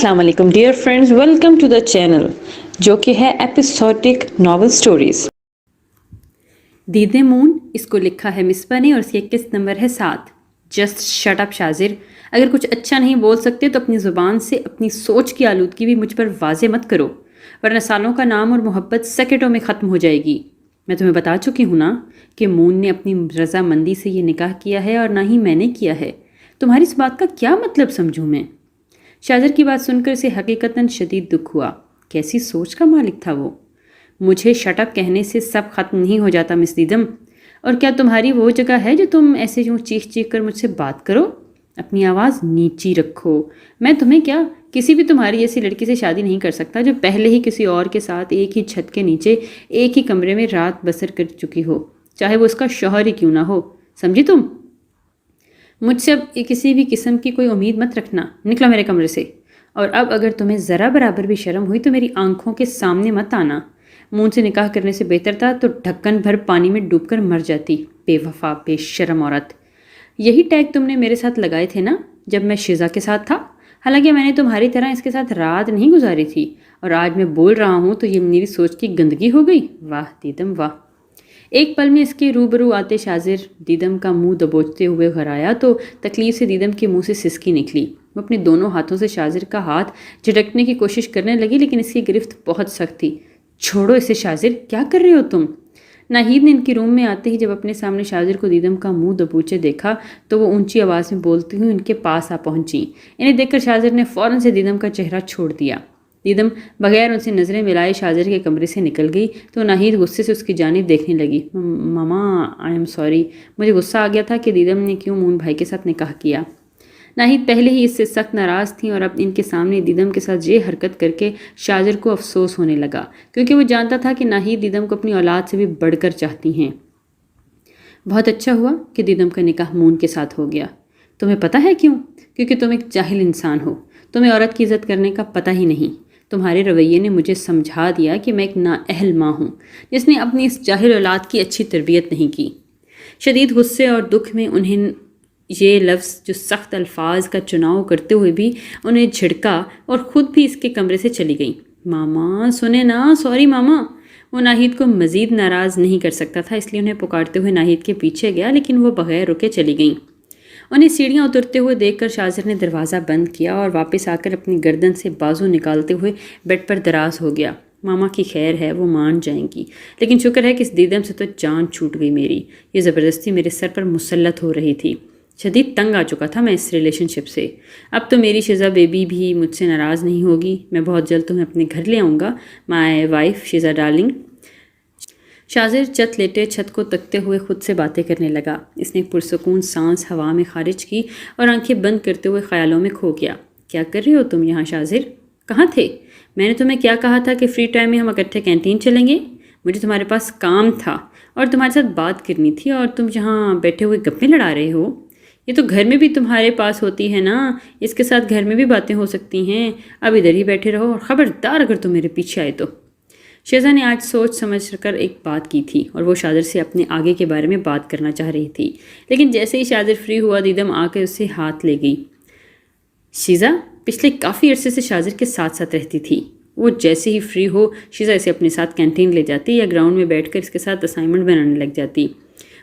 السلام علیکم dear friends, welcome to the channel جو کہ ہے ایپیسوڈک ناول سٹوریز۔ دید مون، اس کو لکھا ہے مصباح نے اور اس کی قسط نمبر ہے 7۔ جسٹ شٹ اپ شاذر، اگر کچھ اچھا نہیں بول سکتے تو اپنی زبان سے اپنی سوچ کی آلودگی بھی مجھ پر واضح مت کرو، ورنہ سالوں کا نام اور محبت سیکنڈوں میں ختم ہو جائے گی۔ میں تمہیں بتا چکی ہوں نا کہ مون نے اپنی رضامندی سے یہ نکاح کیا ہے اور نہ ہی میں نے کیا ہے۔ تمہاری اس بات کا کیا مطلب سمجھوں میں؟ شاذر کی بات سن کر اسے حقیقتاً شدید دکھ ہوا۔ کیسی سوچ کا مالک تھا وہ؟ مجھے شٹ اپ کہنے سے سب ختم نہیں ہو جاتا مس دیدم، اور کیا تمہاری وہ جگہ ہے جو تم ایسے یوں چیخ چیخ کر مجھ سے بات کرو؟ اپنی آواز نیچی رکھو۔ میں تمہیں کیا کسی بھی تمہاری ایسی لڑکی سے شادی نہیں کر سکتا جو پہلے ہی کسی اور کے ساتھ ایک ہی چھت کے نیچے ایک ہی کمرے میں رات بسر کر چکی ہو، چاہے وہ اس کا شوہر ہی کیوں نہ ہو۔ سمجھی تم؟ مجھ سے اب کسی بھی قسم کی کوئی امید مت رکھنا، نکلو میرے کمرے سے۔ اور اب اگر تمہیں ذرا برابر بھی شرم ہوئی تو میری آنکھوں کے سامنے مت آنا۔ مون سے نکاح کرنے سے بہتر تھا تو ڈھکن بھر پانی میں ڈوب کر مر جاتی، بے وفا بے شرم عورت۔ یہی ٹیگ تم نے میرے ساتھ لگائے تھے نا جب میں شیزا کے ساتھ تھا؟ حالانکہ میں نے تمہاری طرح اس کے ساتھ رات نہیں گزاری تھی، اور آج میں بول رہا ہوں تو یہ میری سوچ کی گندگی ہو گئی۔ واہ دیدم واہ۔ ایک پل میں اس کے روبرو آتے شاذر دیدم کا منہ دبوچتے ہوئے گھر آیا تو تکلیف سے دیدم کے منہ سے سسکی نکلی۔ وہ اپنے دونوں ہاتھوں سے شاذر کا ہاتھ جھٹکنے کی کوشش کرنے لگی، لیکن اس کی گرفت بہت سخت تھی۔ چھوڑو اسے شاذر، کیا کر رہے ہو تم؟ ناہید نے ان کی روم میں آتے ہی جب اپنے سامنے شاذر کو دیدم کا منہ دبوچے دیکھا تو وہ اونچی آواز میں بولتی ہوئی ان کے پاس آ پہنچی۔ انہیں دیکھ کر شاذر نے فوراً سے دیدم کا چہرہ چھوڑ دیا۔ دیدم بغیر ان سے نظریں ملائے شاذر کے کمرے سے نکل گئی تو ناہید غصے سے اس کی جانب دیکھنے لگی۔ ماما آئی ایم سوری، مجھے غصہ آ گیا تھا کہ دیدم نے کیوں مون بھائی کے ساتھ نکاح کیا۔ ناہید پہلے ہی اس سے سخت ناراض تھیں اور اب ان کے سامنے دیدم کے ساتھ یہ حرکت کر کے شاذر کو افسوس ہونے لگا، کیونکہ وہ جانتا تھا کہ ناہید دیدم کو اپنی اولاد سے بھی بڑھ کر چاہتی ہیں۔ بہت اچھا ہوا کہ دیدم کا نکاح مون کے ساتھ ہو گیا۔ تمہیں پتہ ہے کیوں؟ کیونکہ تم ایک جاہل انسان ہو، تمہیں عورت کی عزت کرنے کا پتہ ہی نہیں۔ تمہارے رویے نے مجھے سمجھا دیا کہ میں ایک نااہل ماں ہوں جس نے اپنی اس جاہل اولاد کی اچھی تربیت نہیں کی۔ شدید غصے اور دکھ میں انہیں یہ لفظ جو سخت الفاظ کا چناؤ کرتے ہوئے بھی انہیں جھڑکا اور خود بھی اس کے کمرے سے چلی گئی۔ ماما سنیں نا، سوری ماما۔ وہ ناہید کو مزید ناراض نہیں کر سکتا تھا، اس لیے انہیں پکارتے ہوئے ناہید کے پیچھے گیا، لیکن وہ بغیر رکے چلی گئیں۔ انہیں سیڑھیاں اترتے ہوئے دیکھ کر شاذر نے دروازہ بند کیا اور واپس آ کر اپنی گردن سے بازو نکالتے ہوئے بیڈ پر دراز ہو گیا۔ ماما کی خیر ہے، وہ مان جائیں گی، لیکن شکر ہے کہ اس دیدم سے تو جان چھوٹ گئی میری۔ یہ زبردستی میرے سر پر مسلط ہو رہی تھی۔ شدید تنگ آ چکا تھا میں اس ریلیشن شپ سے۔ اب تو میری شیزا بیبی بھی مجھ سے ناراض نہیں ہوگی۔ میں بہت جلد تمہیں اپنے گھر لے آؤں گا، مائی وائف شیزا ڈارلنگ۔ شاذر چت لیٹے چھت کو تکتے ہوئے خود سے باتیں کرنے لگا۔ اس نے پرسکون سانس ہوا میں خارج کی اور آنکھیں بند کرتے ہوئے خیالوں میں کھو گیا۔ کیا کر رہے ہو تم یہاں شاذر؟ کہاں تھے؟ میں نے تمہیں کیا کہا تھا کہ فری ٹائم میں ہم اکٹھے کینٹین چلیں گے؟ مجھے تمہارے پاس کام تھا اور تمہارے ساتھ بات کرنی تھی، اور تم جہاں بیٹھے ہوئے گپیں لڑا رہے ہو۔ یہ تو گھر میں بھی تمہارے پاس ہوتی ہے نا، اس کے ساتھ گھر میں بھی باتیں ہو سکتی ہیں۔ اب ادھر ہی بیٹھے رہو، اور خبردار اگر تم میرے پیچھے آئے تو۔ شیزا نے آج سوچ سمجھ کر ایک بات کی تھی اور وہ شاذر سے اپنے آگے کے بارے میں بات کرنا چاہ رہی تھی، لیکن جیسے ہی شاذر فری ہوا دیدم آ کے اسے ہاتھ لے گئی۔ شیزا پچھلے کافی عرصے سے شاذر کے ساتھ ساتھ رہتی تھی۔ وہ جیسے ہی فری ہو شیزا اسے اپنے ساتھ کینٹین لے جاتی یا گراؤنڈ میں بیٹھ کر اس کے ساتھ اسائنمنٹ بنانے لگ جاتی۔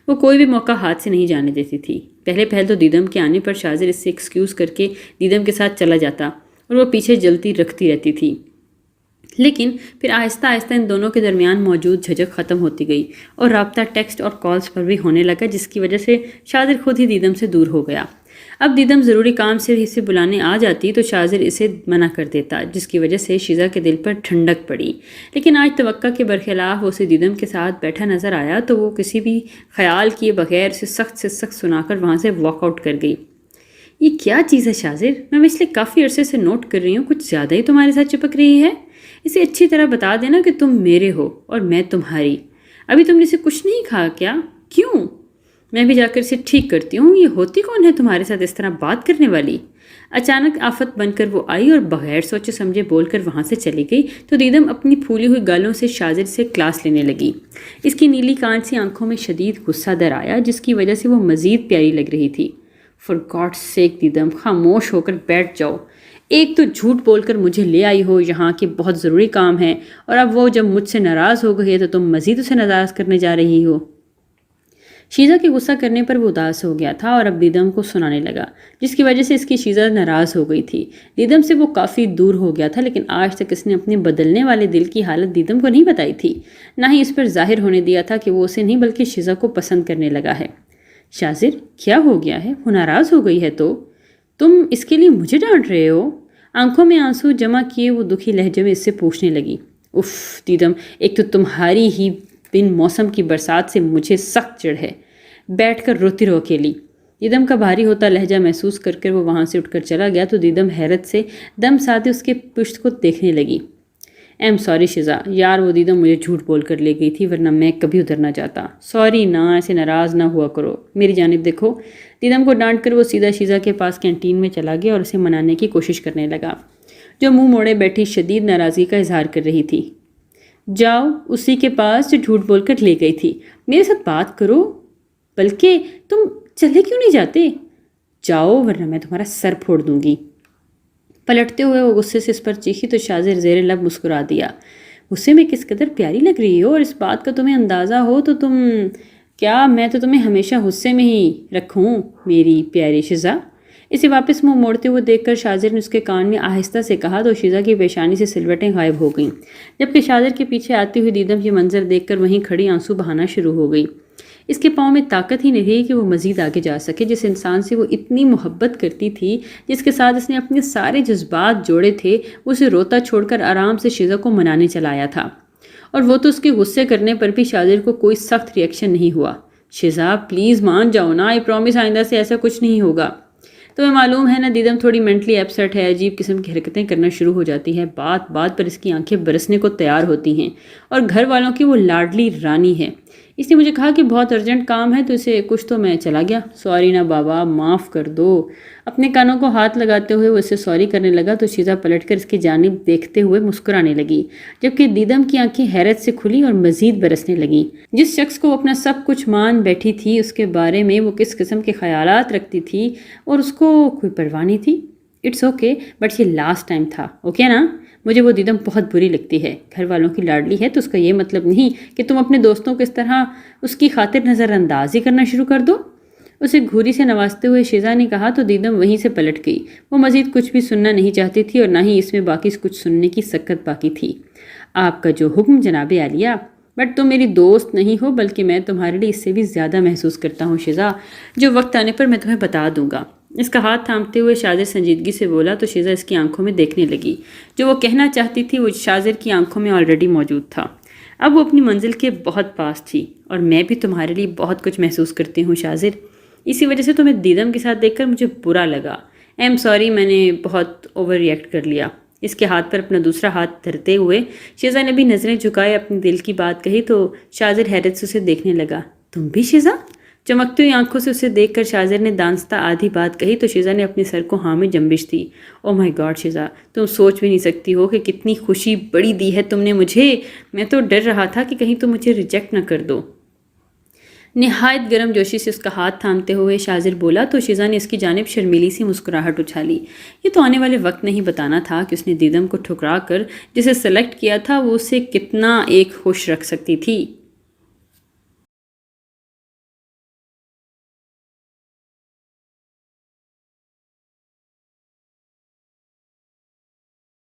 وہ کوئی بھی موقع ہاتھ سے نہیں جانے دیتی تھی۔ پہلے تو دیدم کے آنے پر شاذر اس سے ایکسکیوز کر کے دیدم کے ساتھ چلا جاتا اور وہ پیچھے جلتی رکھتی رہتی تھی، لیکن پھر آہستہ آہستہ ان دونوں کے درمیان موجود جھجک ختم ہوتی گئی اور رابطہ ٹیکسٹ اور کالز پر بھی ہونے لگا، جس کی وجہ سے شاذر خود ہی دیدم سے دور ہو گیا۔ اب دیدم ضروری کام سے اسے بلانے آ جاتی تو شاذر اسے منع کر دیتا، جس کی وجہ سے شیزا کے دل پر ٹھنڈک پڑی۔ لیکن آج توقع کے برخلاف وہ اسے دیدم کے ساتھ بیٹھا نظر آیا تو وہ کسی بھی خیال کیے بغیر اسے سخت سے سخت سنا کر وہاں سے واک آؤٹ کر گئی۔ یہ کیا چیز ہے شاذر؟ میں پچھلے کافی عرصے سے نوٹ کر رہی ہوں، کچھ زیادہ ہی تمہارے ساتھ چپک رہی ہے۔ اسے اچھی طرح بتا دینا کہ تم میرے ہو اور میں تمہاری۔ ابھی تم نے اسے کچھ نہیں کہا کیا؟ کیوں؟ میں بھی جا کر اسے ٹھیک کرتی ہوں۔ یہ ہوتی کون ہے تمہارے ساتھ اس طرح بات کرنے والی؟ اچانک آفت بن کر وہ آئی اور بغیر سوچے سمجھے بول کر وہاں سے چلی گئی تو دیدم اپنی پھولی ہوئی گالوں سے شاذر سے کلاس لینے لگی۔ اس کی نیلی کانسی آنکھوں میں شدید غصہ در آیا، جس کی وجہ سے وہ مزید پیاری لگ رہی تھی۔ فار گاڈ سیک دیدم، خاموش ہو کر بیٹھ جاؤ۔ ایک تو جھوٹ بول کر مجھے لے آئی ہو یہاں کہ بہت ضروری کام ہے، اور اب وہ جب مجھ سے ناراض ہو گئی ہے تو تم مزید اسے ناراض کرنے جا رہی ہو۔ شیزا کے غصہ کرنے پر وہ اداس ہو گیا تھا اور اب دیدم کو سنانے لگا، جس کی وجہ سے اس کی شیزا ناراض ہو گئی تھی۔ دیدم سے وہ کافی دور ہو گیا تھا، لیکن آج تک اس نے اپنے بدلنے والے دل کی حالت دیدم کو نہیں بتائی تھی، نہ ہی اس پر ظاہر ہونے دیا تھا کہ وہ اسے نہیں بلکہ شیزا کو پسند کرنے لگا ہے۔ شاذر، کیا ہو گیا ہے؟ وہ ناراض ہو گئی ہے تو تم اس کے لیے مجھے ڈانٹ رہے ہو؟ آنکھوں میں آنسو جمع کیے وہ دکھی لہجے میں اس سے پوچھنے لگی۔ اف دیدم، ایک تو تمہاری ہی بن موسم کی برسات سے مجھے سخت چڑ ہے، بیٹھ کر روتی رہو اکیلی۔ دیدم کا بھاری ہوتا لہجہ محسوس کر کر وہ وہاں سے اٹھ کر چلا گیا تو دیدم حیرت سے دم ساتھے اس کے پشت کو دیکھنے لگی۔ ایم سوری شیزا، یار وہ دیدم مجھے جھوٹ بول کر لے گئی تھی، ورنہ میں کبھی ادھر نہ جاتا۔ سوری نا، ایسے ناراض نہ ہوا کرو، میری جانب دیکھو۔ دیدم کو ڈانٹ کر وہ سیدھا شیزا کے پاس کینٹین میں چلا گیا اور اسے منانے کی کوشش کرنے لگا، جو منہ موڑے بیٹھی شدید ناراضگی کا اظہار کر رہی تھی۔ جاؤ اسی کے پاس جو جھوٹ بول کر لے گئی تھی، میرے ساتھ بات کرو، بلکہ تم چلے کیوں نہیں جاتے؟ جاؤ ورنہ میں تمہارا سر پھوڑ دوں گی۔ پلٹتے ہوئے وہ غصے سے اس پر چیخی تو شاذر زیر لب مسکرا دیا۔ غصے میں کس قدر پیاری لگ رہی ہو، اور اس بات کا تمہیں اندازہ ہو تو کیا میں تو تمہیں ہمیشہ غصے میں ہی رکھوں میری پیاری شیزا؟ اسے واپس منہ موڑتے ہوئے دیکھ کر شاذر نے اس کے کان میں آہستہ سے کہا تو شیزا کی پیشانی سے سلوٹیں غائب ہو گئیں، جبکہ شاذر کے پیچھے آتی ہوئی دیدم یہ منظر دیکھ کر وہیں کھڑی آنسو بہانا شروع ہو گئی۔ اس کے پاؤں میں طاقت ہی نہیں رہی کہ وہ مزید آگے جا سکے۔ جس انسان سے وہ اتنی محبت کرتی تھی، جس کے ساتھ اس نے اپنے سارے جذبات جوڑے تھے، وہ اسے روتا چھوڑ کر آرام سے شیزا کو منانے چلا آیا تھا، اور وہ تو اس کے غصے کرنے پر بھی شاذر کو کوئی سخت ری ایکشن نہیں ہوا۔ شیزا پلیز مان جاؤ نا، آئی پرومس آئندہ سے ایسا کچھ نہیں ہوگا۔ تمہیں معلوم ہے نا دیدم تھوڑی مینٹلی اپسیٹ ہے، عجیب قسم کی حرکتیں کرنا شروع ہو جاتی ہے، بات بات پر اس کی آنکھیں برسنے کو تیار ہوتی ہیں، اور گھر والوں کی وہ لاڈلی رانی ہے۔ اس نے مجھے کہا کہ بہت ارجنٹ کام ہے تو اسے کچھ تو میں چلا گیا۔ سوری نا بابا، معاف کر دو۔ اپنے کانوں کو ہاتھ لگاتے ہوئے وہ اسے سوری کرنے لگا تو شیزا پلٹ کر اس کی جانب دیکھتے ہوئے مسکرانے لگی، جبکہ دیدم کی آنکھیں حیرت سے کھلی اور مزید برسنے لگیں۔ جس شخص کو اپنا سب کچھ مان بیٹھی تھی، اس کے بارے میں وہ کس قسم کے خیالات رکھتی تھی اور اس کو کوئی پرواہ نہیں تھی۔ اٹس اوکے، بٹ یہ لاسٹ ٹائم تھا، اوکے نا؟ مجھے وہ دیدم بہت بری لگتی ہے، گھر والوں کی لاڈلی ہے تو اس کا یہ مطلب نہیں کہ تم اپنے دوستوں کو اس طرح اس کی خاطر نظر اندازی کرنا شروع کر دو۔ اسے گھوری سے نوازتے ہوئے شیزا نے کہا تو دیدم وہیں سے پلٹ گئی۔ وہ مزید کچھ بھی سننا نہیں چاہتی تھی اور نہ ہی اس میں باقی کچھ سننے کی سکت باقی تھی۔ آپ کا جو حکم جناب عالیہ، بٹ تم میری دوست نہیں ہو، بلکہ میں تمہارے لیے اس سے بھی زیادہ محسوس کرتا ہوں شیزا، جو وقت آنے پر میں تمہیں بتا دوں گا۔ اس کا ہاتھ تھامتے ہوئے شاذر سنجیدگی سے بولا تو شیزا اس کی آنکھوں میں دیکھنے لگی۔ جو وہ کہنا چاہتی تھی وہ شاذر کی آنکھوں میں آلریڈی موجود تھا۔ اب وہ اپنی منزل کے بہت پاس تھی، اور میں بھی تمہارے لیے بہت کچھ محسوس کرتی ہوں شاذر، اسی وجہ سے تمہیں دیدم کے ساتھ دیکھ کر مجھے برا لگا۔ ایم سوری، میں نے بہت اوور ریئیکٹ کر لیا۔ اس کے ہاتھ پر اپنا دوسرا ہاتھ دھرتے ہوئے شیزا نے بھی نظریں جھکائے اپنے دل کی بات کہی تو شاذر حیرت سے اسے دیکھنے لگا۔ تم بھی شیزا؟ چمکتی ہوئی آنکھوں سے اسے دیکھ کر شاذر نے دانستہ آدھی بات کہی تو شیزا نے اپنے سر کو ہاں میں جنبش دی۔ او مائی گاڈ شیزا، تم سوچ بھی نہیں سکتی ہو کہ کتنی خوشی بڑی دی ہے تم نے مجھے۔ میں تو ڈر رہا تھا کہ کہیں تم مجھے ریجیکٹ نہ کر دو۔ نہایت گرم جوشی سے اس کا ہاتھ تھامتے ہوئے شاذر بولا تو شیزا نے اس کی جانب شرمیلی سی مسکراہٹ اچھالی۔ یہ تو آنے والے وقت نہیں بتانا تھا کہ اس نے دیدم کو ٹھکرا کر جسے سلیکٹ کیا تھا وہ اسے کتنا ایک خوش رکھ سکتی تھی۔